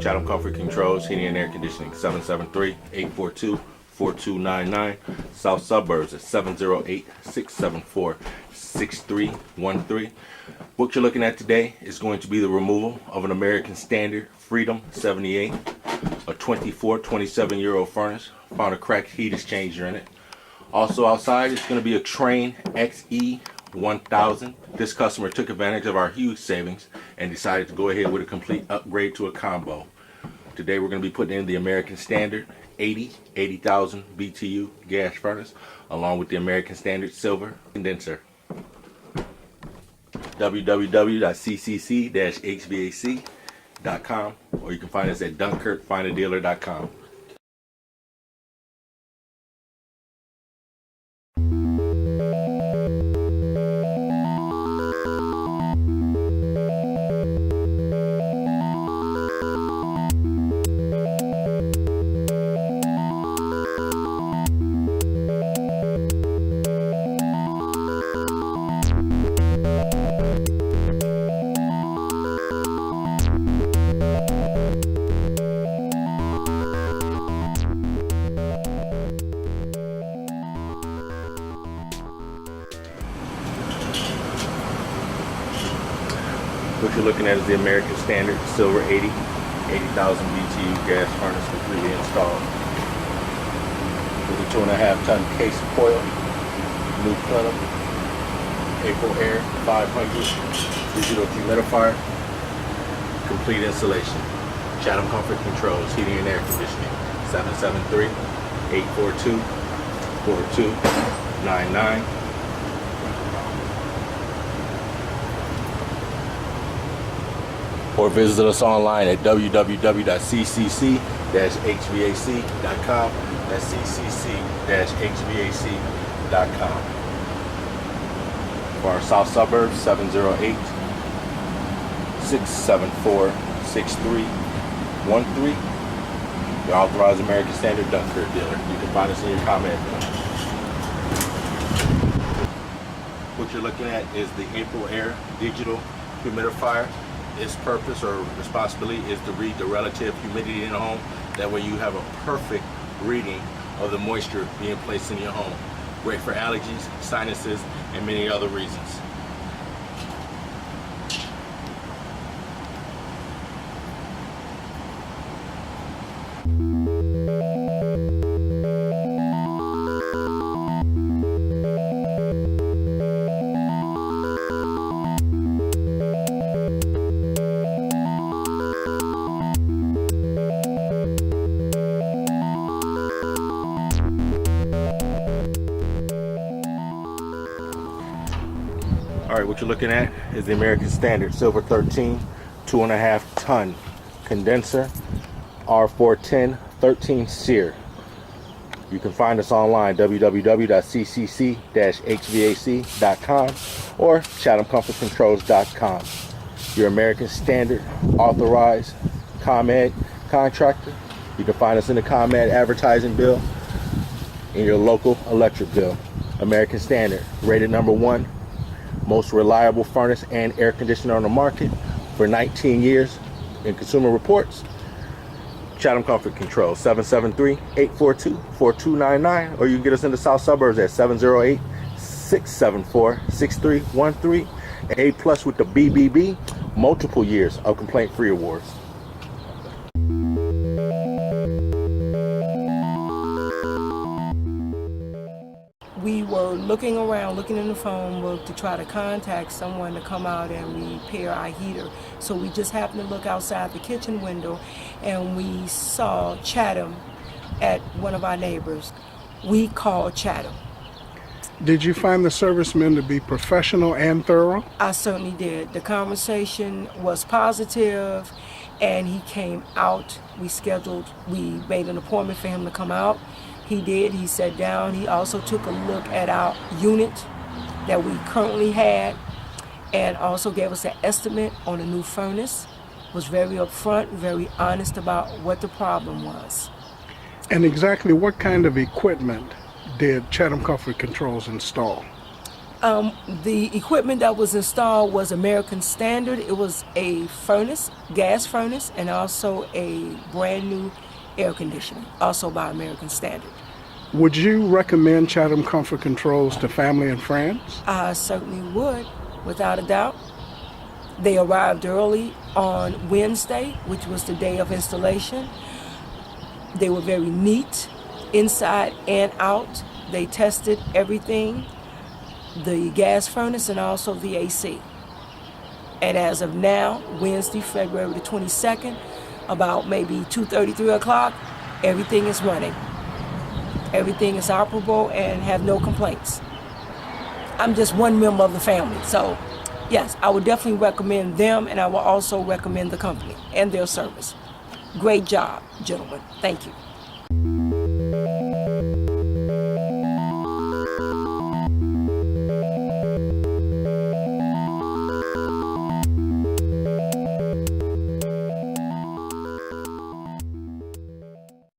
Chatham Comfort Controls, Heating and Air Conditioning, 773-842-4299. South Suburbs at 708-674-6313. What you're looking at today is going to be the removal of an American Standard Freedom 78, a 27-year-old furnace. Found a cracked heat exchanger in it. Also outside, it's going to be a Train XE 1000. This customer took advantage of our huge savings and decided to go ahead with a complete upgrade to a combo. Today we're going to be putting in the American Standard 80,000 BTU gas furnace along with the American Standard Silver condenser. www.ccc-hvac.com, or you can find us at dunkirkfindadealer.com. What you're looking at is the American Standard Silver 80,000 BTU gas furnace completely installed. With a 2.5-ton CASE coil, new plenum, APRILAIRE 500 digital humidifier, complete installation. Chatham Comfort Controls, Heating and Air Conditioning, 773-842-4299. Or visit us online at www.ccc-hvac.com. That's ccc-hvac.com. For our South Suburbs, 708-674-6313. Your authorized American Standard Dunkirk dealer. You can find us in your comment. What you're looking at is the APRILAIRE digital humidifier. Its purpose or responsibility is to read the relative humidity in the home. That way you have a perfect reading of the moisture being placed in your home. Great for allergies, sinuses, and many other reasons. Alright, what you're looking at is the American Standard Silver 13 2.5-ton condenser R410 13 SEER. You can find us online www.ccc-hvac.com or chathamcomfortcontrols.com. Your American Standard authorized ComEd contractor. You can find us in the ComEd advertising bill, in your local electric bill. American Standard, rated #1. Most reliable furnace and air conditioner on the market for 19 years in Consumer Reports. Chatham Comfort Controls, 773-842-4299, or you can get us in the South Suburbs at 708-674-6313. A+ with the BBB, multiple years of complaint-free awards. We were looking around, looking in the phone book to try to contact someone to come out and repair our heater. So we just happened to look outside the kitchen window and we saw Chatham at one of our neighbors. We called Chatham. Did you find the servicemen to be professional and thorough? I certainly did. The conversation was positive and he came out. We made an appointment for him to come out. He did. He sat down. He also took a look at our unit that we currently had and also gave us an estimate on a new furnace. Was very upfront, very honest about what the problem was. And exactly what kind of equipment did Chatham Comfort Controls install? The equipment that was installed was American Standard. It was a furnace, gas furnace, and also a brand new air conditioner, also by American Standard. Would you recommend Chatham Comfort Controls to family and friends? I certainly would, without a doubt. They arrived early on Wednesday, which was the day of installation. They were very neat, inside and out. They tested everything, the gas furnace and also the AC. And as of now, Wednesday, February the 22nd, about maybe 2:30, 3 o'clock, everything is running. Everything is operable and have no complaints. I'm just one member of the family, so yes, I would definitely recommend them, and I will also recommend the company and their service. Great job, gentlemen. Thank you.